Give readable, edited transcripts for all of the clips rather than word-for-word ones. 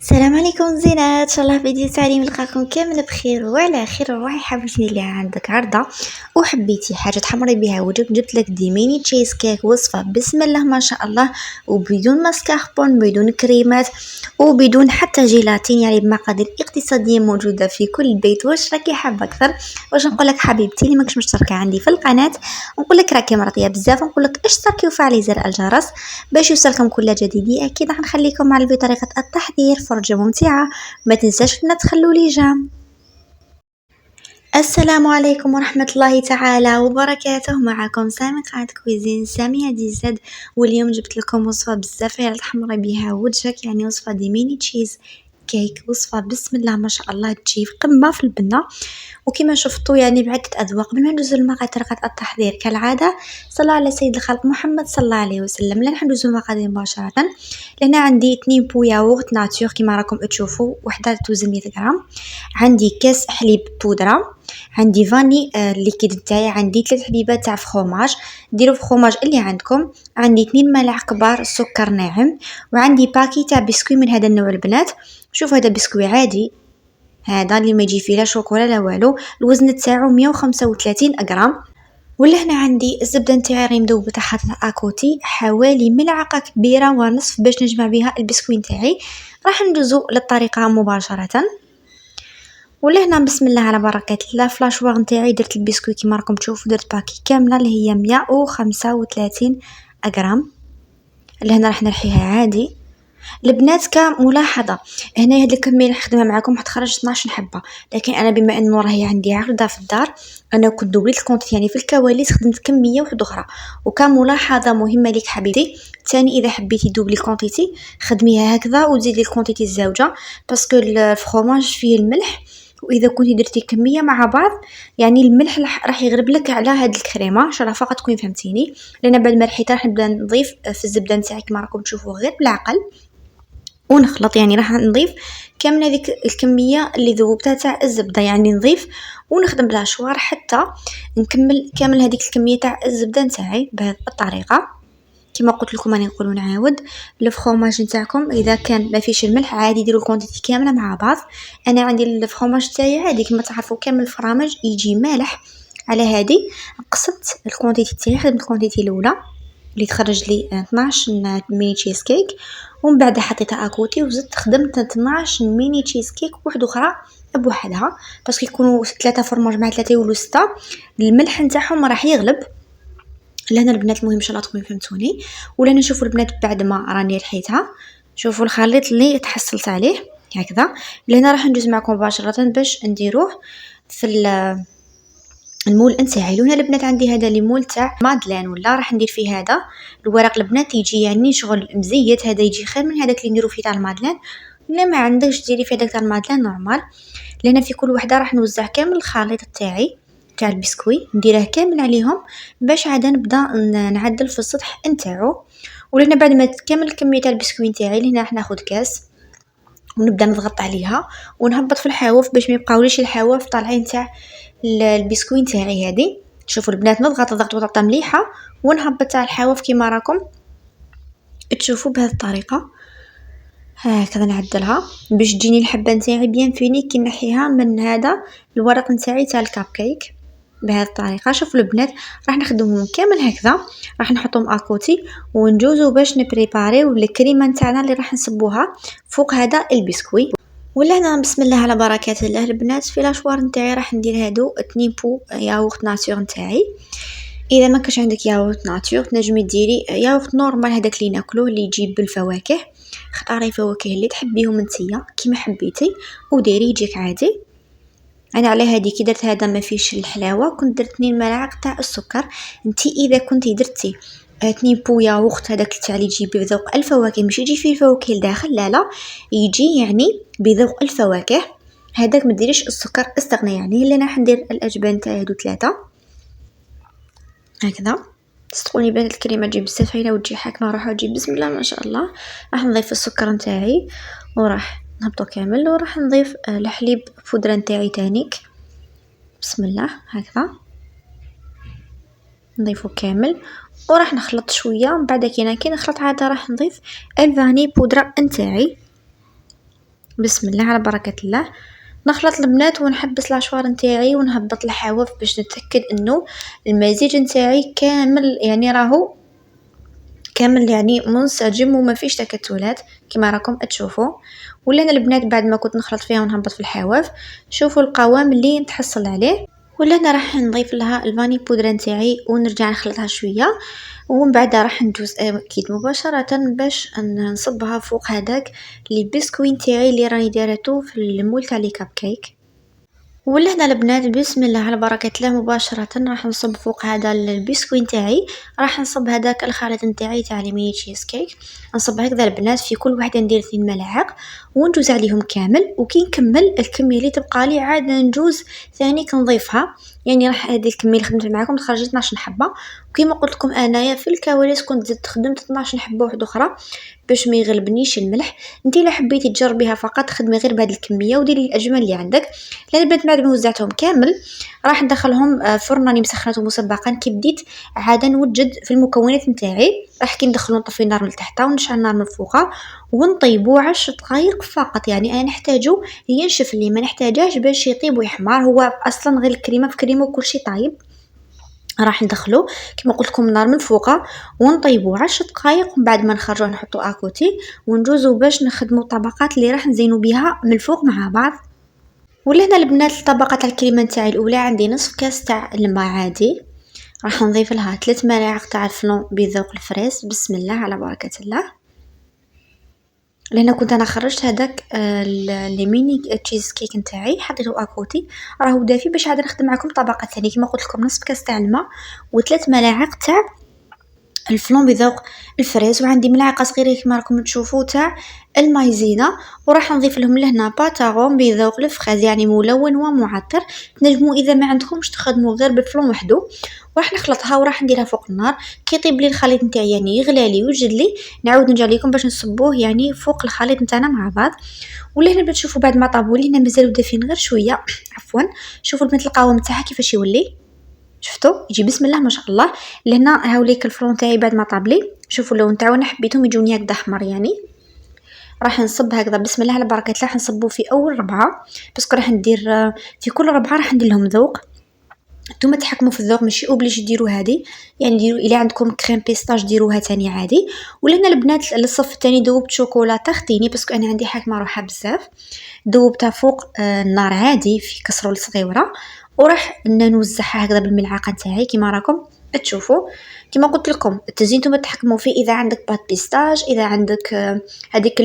السلام عليكم زينات، ان شاء الله فيديو تاعي نلقاكم كامل بخير وعلى خير. وراي حبيت ندير ليها عندك عرضه وحبيتي حاجه تحمري بها وجهك، جبت لك دي ميني تشيز كيك وصفه بسم الله ما شاء الله، وبدون ماسكاربون بدون كريمات وبدون حتى جيلاتين، يعني بمقادير اقتصاديه موجوده في كل بيت. واش راكي حابه اكثر؟ واش نقول لك حبيبتي اللي ماكش مشتركه عندي في القناه، نقول لك راكي مرضيه بزاف، نقول لك اشتركي وفعلي زر الجرس باش يوصلكم كل جديد. اكيد راح نخليكم مع طريقه التحضير، فرجه ممتعه، ما تنساش لا تخلوا لي جام. السلام عليكم ورحمة الله تعالى وبركاته، معكم سامي قناة كويزين سامية دي زد. واليوم جبت لكم وصفة بزاف غير تحمري بها وجهك، يعني وصفة دي ميني تشيز كيك، وصفة بسم الله ما شاء الله تجي في قمة في البنة. وكما شفتوا يعني بعدة أذواق. قبل ما ندوزو لمقادير التحضير كالعادة صلى على سيد الخلق محمد صلى الله عليه وسلم. لا ندوزو المقادير مباشرة. لهنا عندي 2 بو ياغورت ناتور كما راكم تشوفوا، وحدة توزن 100 غرام. عندي كاس حليب بودرة، عندي فاني الليكيد تاعي، عندي 3 حبيبات تاع فخوماج، ديروا فخوماج اللي عندكم. عندي 2 ملاعق كبار سكر ناعم، وعندي باكي تاع بسكوي من هذا النوع البنات. شوف هذا بسكوي عادي، هذا اللي ما يجي فيه لا شوكولا لا والو، الوزن تاعو 135 غرام. ولهنا عندي الزبده نتاعي راهي مذوبه حاطه اكوتي حوالي ملعقه كبيره ونصف باش نجمع بها البسكوي نتاعي. راح ندوزو للطريقه مباشره. ولهنا بسم الله على بركه الله، فلاشوار نتاعي درت البسكوي كما راكم تشوفوا، درت باكي كامله اللي هي 135 غرام. لهنا راح نرحيها عادي. البنات كملاحظه، هنا هاد الكميه اللي نخدمها معكم حتخرج 12 حبه، لكن انا بما انه راهي عندي عرضه في الدار انا كنت دوبليت الكونتيتي، يعني في الكواليس خدمت كميه واحده اخرى. وكملاحظه مهمه ليك حبيبتي، ثاني اذا حبيتي دوبلي الكونتيتي خدميها هكذا وتزيدي الكونتيتي الزوجه، باسكو الفرomاج فيه الملح، واذا كنتي درتي كميه مع بعض يعني الملح راح يغرب لك على هاد الكريمه. ان شاء الله فقط تكوني فهمتيني. لان بعد ما رحيتها راح نبدا نضيف في الزبده نتاعي كما راكم تشوفوا غير بالعقل ونخلط، يعني راح نضيف كامله هذيك الكميه اللي ذوبتها تاع الزبده، يعني نضيف ونخدم بلا شوار حتى نكمل كامل هذيك الكميه تاع الزبده نتاعي بهذه الطريقه. كما قلت لكم راني نقول ونعاود، الفرomاج نتاعكم اذا كان ما فيش الملح عادي ديروا الكونتيتي كامله مع بعض. انا عندي الفرomاج تاعي عادي كما تعرفوا كامل الفرامج يجي مالح، على هذه قصت الكونتيتي تاعي، خدمت الكونتيتي الاولى اللي تخرج لي 12 ميني تشيز كيك، ومن بعد حطيتها اكوتي وزدت خدمت 12 ميني تشيز كيك واحده اخرى بوحدها، باسكو يكونوا 3 فرماج مع 3 يولوا 6، الملح نتاعهم راح يغلب. لهنا البنات المهم ان شاء الله تكونوا فهمتوني. ولا نشوفوا البنات بعد ما راني رحيتها، شوفوا الخليط اللي تحصلت عليه هكذا. لهنا راح ندوز معكم مباشره باش نديروه في المول نتاعي. هنا البنات عندي هذا لي مول تاع مادلين، ولا راح ندير فيه هذا الورق البنات يجي يعني شغل مزيت، هذا يجي خير من هذاك اللي نديرو فيه تاع المادلين. لا ما عندكش ديري في هذاك تاع المادلين نورمال. لان في كل وحده راح نوزع كامل الخليط تاعي تاع البسكوي نديره كامل عليهم باش عاد نبدا نعدل في السطح نتاعو. ولهنا بعد ما تكمل الكميه تاع البسكوي نتاعي لهنا راح ناخذ كاس ونبدا نضغط عليها ونهبط في الحواف باش ما يبقاوليش الحواف طالعين تاع البسكوي نتاعي. هذه شوفوا البنات نضغط ضغطه مليحه ونهبط تاع الحواف كما راكم تشوفوا بهذه الطريقه هكذا نعدلها باش تجيني الحبه نتاعي بيان فيني كي نحيها من هذا الورق نتاعي تاع الكاب كيك بهذه الطريقه. شوفوا البنات راح نخدمهم كامل هكذا، راح نحطهم اكوتي ونجوزو باش نبريباريو الكريمه نتاعنا اللي راح نصبوها فوق هذا البسكوي. ولا هنا بسم الله على بركه الله البنات في لاشوار نتاعي راح ندير هادو 2 بو ياغورت ناتور نتاعي. اذا ما كانش عندك ياغورت ناتور تنجمي ديري ياغورت نورمال هذاك اللي ناكلوه اللي يجيب بالفواكه، اختاري فواكه اللي تحبيهم نتيا كيما حبيتي وديري يجيك عادي. انا على هذه كي درت هذا ما فيش الحلاوه كنت درت 2 ملاعق تاع السكر. انتي اذا كنتي درتي 2 بو ياغورت هذاك تاع اللي يجي بذوق الفواكه، مش يجي فيه الفواكه لداخل، لا يجي يعني بذوق الفواكه، هذاك ما ديريش السكر استغنى. يعني اللي راح ندير الاجبان تاعي هادو 3 هكذا. صدقوني بنات الكريمه تجي بزاف هايله وتجي حاكمه روحها تجي بسم الله ما شاء الله. راح نضيف السكر نتاعي وراح نهبطو كامل، وراح نضيف الحليب بودره نتاعي تانيك بسم الله هكذا نضيفه كامل وراح نخلط شويه. من بعد كي نخلط عاد راح نضيف الفاني بودره نتاعي بسم الله على بركة الله. نخلط البنات ونحبس العشوار نتاعي ونهبط الحواف باش نتأكد انه المزيج نتاعي كامل، يعني راهو كامل يعني منسجم وما فيش تكتلات كما راكم تشوفوا. ولهنا البنات بعد ما كنت نخلط فيها ونهبط في الحواف، شوفوا القوام اللي نتحصل عليه. ولهنا راح نضيف لها الفاني بودرة نتاعي ونرجع نخلطها شويه، ومن بعد راح ندوز اكيد مباشره باش نصبها فوق هذاك لي بسكوي نتاعي اللي راني دارته في المول تاع لي كاب كيك. ولهنا البنات بسم الله على بركة الله مباشرة راح نصب فوق هذا البسكوي نتاعي، راح نصب هذاك الخليط نتاعي تاع لي ميني تشيز كيك. نصب هكذا البنات في كل وحده ندير 2 ملاعق وندوز عليهم كامل، وكي نكمل الكميه اللي تبقى لي عاد ندوز ثاني كنضيفها. يعني راح هذه الكميه اللي خدمت معاكم تخرجت 12 حبه، وكما قلت لكم انايا في الكواليس كنت زدت خدمت 12 حبه واحده اخرى باش ما يغلبنيش الملح. انت الا حبيتي تجربيها فقط خدمي غير بهذه الكميه وديري الاجمل اللي عندك. لان البنات بعد ما وزعتهم كامل راح ندخلهم فرن راني مسخنته مسبقا. كي بديت عاد نوجد في المكونات نتاعي، راح كي ندخلو نطفي النار من تحت ونشعل النار من فوق ونطيبو 10 دقائق فقط. يعني انا نحتاجو ينشف، اللي ما نحتاجاش باش يطيب ويحمر، هو اصلا غير الكريمه في كريمه وكل شيء طايب. راح ندخلو كما قلت لكم النار من فوق ونطيبو 10 دقائق، ومن بعد ما نخرجوه نحطو اكوتي وندوزو باش نخدمو الطبقات اللي راح نزينو بها من الفوق مع بعض. ولهنا البنات الطبقه تاع الكريمه نتاعي الاولى عندي نصف كاس تاع الماء عادي، راح نضيف لها 3 ملاعق تاع الفلون بذوق الفريز. بسم الله على بركه الله. لان كنت انا خرجت هذاك لي ميني تشيز كيك نتاعي حطيته اكوتي راهو دافي باش عاد نخدم معكم طبقه ثانيه. كما قلت لكم نصف كاس تاع الماء و3 ملاعق تاع الفلون بذوق الفريز، وعندي ملعقه صغيره كما راكم تشوفوا تاع المايزينا، وراح نضيف لهم لهنا باتاغون بذوق الفريز يعني ملون ومعطر. تنجموا اذا ما عندكمش تخدموا غير بالفلون وحده. وراح نخلطها وراح نديرها فوق النار. كي يطيب لي الخليط نتاعي يعني يغلى لي ويوجد لي، نعاود نرجع لكم باش نصبوه يعني فوق الخليط نتاعنا مع بعض. ولهنا بتشوفوا بعد ما طابوا لينا مازالوا دافين غير شويه عفوا. شوفوا البنات القوام تاعها كيفاش يولي، شفتوا يجي بسم الله ما شاء الله. لهنا هاوليك الفرون تاعي بعد ما طاب لي، شوفوا اللون تاعو انا حبيتهم يجوني هكذا احمر يعني. راح نصب هكذا بسم الله على بركه الله. راح نصبوا في اول ربعه باسكو راح ندير في كل ربعه راح ندير لهم ذوق. نتوما تحكموا في الذوق ماشي اوبليج ديروا هذه، يعني ديروا الا عندكم كريم بيستاش ديروها تاني عادي. ولهنا البنات الصف الثاني ذوبت شوكولاته تختيني باسكو انا عندي حاكمه روحها بزاف، ذوبتها فوق النار عادي في كسرول صغيره، وراح نوزعها هكذا بالملعقه تاعي كما راكم تشوفوا. كما قلت لكم التزيين نتوما تحكموا فيه، اذا عندك بات بيستاج، اذا عندك هذيك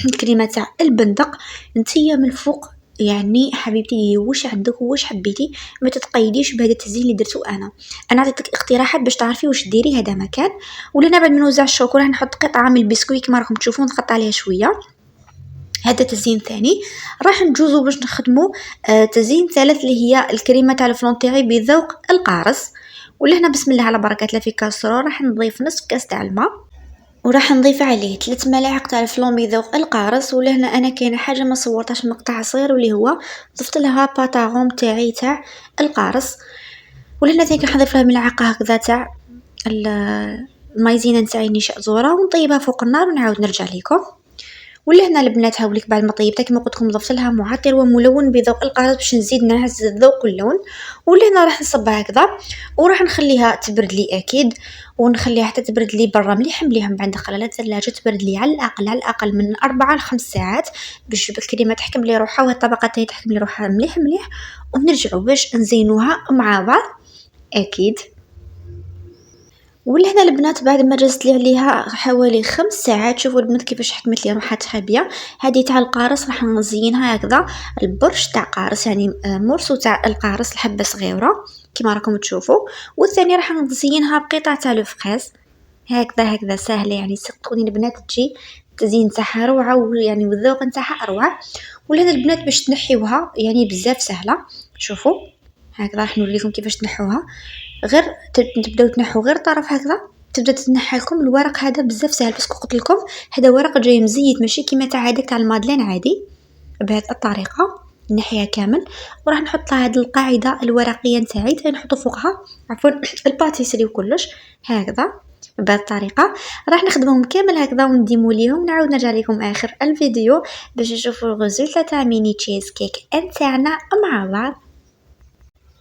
الكريمه تاع البندق نتيا من الفوق يعني حبيبتي واش عندك واش حبيتي. ما تتقيديش بهذا التزيين اللي درتو انا عطيتك اقتراحات باش تعرفي واش ديري هذا مكان. ولهنا بعد ما نوزع الشوكولا راح نحط قطعه من البسكويت كما راكم تشوفون نقطع عليها شويه. هذا تزيين ثاني. راح نجوزو باش نخدمو تزيين ثالث اللي هي الكريمه تاع الفلون تاعي بذوق القارص. ولهنا بسم الله على بركه الله في كاسرول راح نضيف نصف كاس تاع الماء، وراح نضيف عليه 3 ملاعق تاع الفلون بذوق القارص. ولهنا انا كاينه حاجه ما صورتهاش مقطع صغير واللي هو ضفت لها باتاغون تاعي تاع القارص. ولهنا ثاني راح نضيف لها ملعقه هكذا تاع المايزينا نتاعي نشا زوره ونطيبها فوق النار ونعاود نرجع لكم. ولهنا البنات هاوليك بعد ما طيبتها كما قلت لكم ضفت لها معطر وملون بذوق القارص باش نزيد نعزز الذوق واللون. ولهنا راح نصبها هكذا وراح نخليها تبرد لي اكيد، ونخليها حتى تبرد لي برا مليح مليح. من بعد ندخلها للثلاجه تبرد لي على الاقل من 4 ل 5 ساعات باش الكريمه تحكم لي روحها والطبقه تاعي تحكم لي روحها مليح مليح، ونرجعوا باش نزينوها مع بعض اكيد. ولهنا البنات بعد ما جزت لي عليها حوالي 5 ساعات، شوفوا البنات كيفاش حكمت لي روحها خابيه. هذه تاع القارص راح نزينها هكذا البرش تاع قارص يعني مرسو تاع القارص الحبه صغيره كما راكم تشوفوا. والثانيه راح نزينها بقطع تاع الفخاز هكذا سهله يعني صدقوني البنات تجي تزيين تاعها روعه ويعني والذوق نتاعها اروع. ولهنا البنات باش تنحيوها يعني بزاف سهله. شوفوا هكذا راح نوريكم كيفاش تنحوها، غير تبداو تنحوا غير طرف هكذا تبدا تنحى لكم الورق. هذا بزاف سهل بس قلت لكم هذا ورق جاي مزيت ماشي كيما تاع هذاك تاع المادلين عادي. بهذه الطريقه نحيها كامل وراح نحط لها هذه القاعده الورقيه نتاعي نحطو فوقها عفوا الباتيسري وكلش هكذا. بهذه الطريقه راح نخدمهم كامل هكذا ونديمو ليهم، نعاود نرجع لكم اخر الفيديو باش نشوفوا الريزولت تاع ميني تشيز كيك نتاعنا مع بعض.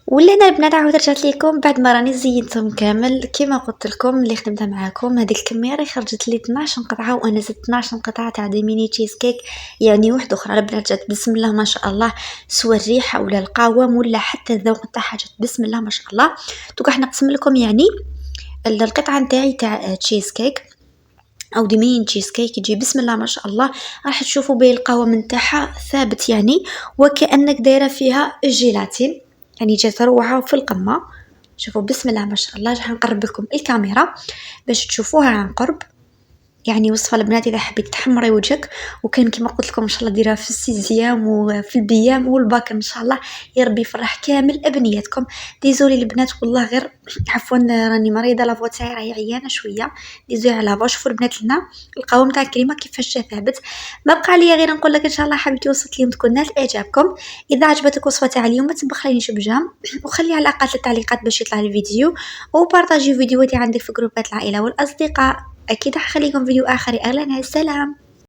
ولهنا البنات عاود رجعت لكم بعد ما راني زينتهم كامل كيما قلت لكم اللي خدمتها معاكم. هذيك الكميه راهي خرجت لي 12 قطعه وانا زدت 12 قطعه تاع دي ميني تشيز كيك، يعني واحده اخرى البنات جات بسم الله ما شاء الله، سواء الريحه ولا القوام ولا حتى الذوق تاعها جات بسم الله ما شاء الله. دوك راح نقسم لكم يعني القطعه نتاعي تاع تشيز كيك او دي مين تشيز كيك يجي بسم الله ما شاء الله. راح تشوفوا به القوام نتاعها ثابت يعني وكأنك دايره فيها الجيلاتين، يعني جات روعه في القمه. شوفوا بسم الله ما شاء الله. راح نقرب لكم الكاميرا باش تشوفوها عن قرب. يعني وصفه البنات اذا حبيت تحمري وجهك، وكان كما قلت لكم ان شاء الله ديرها في السيزيام وفي البيام والباك ان شاء الله، يا ربي يفرح كامل ابنياتكم. ديزولي البنات والله غير عفوا راني مريضه لافوا تاعي راهي عيانه شويه، ديزولي على لافوا. شوفوا البنات لنا القوام تاع الكريمه كيفاش ثابت. ما بقى لي غير نقول لك ان شاء الله حبيبتي وصلت اليوم تكون نالت اعجابكم. اذا عجبتك وصفه تاع اليوم ما تبخلينيش بجام وخلي على الاقل التعليقات باش يطلع لي الفيديو، وبارطاجي فيديوهاتي عندك في جروبات العائله والاصدقاء. أكيد حخليكم فيديو آخر. أهلا، السلام.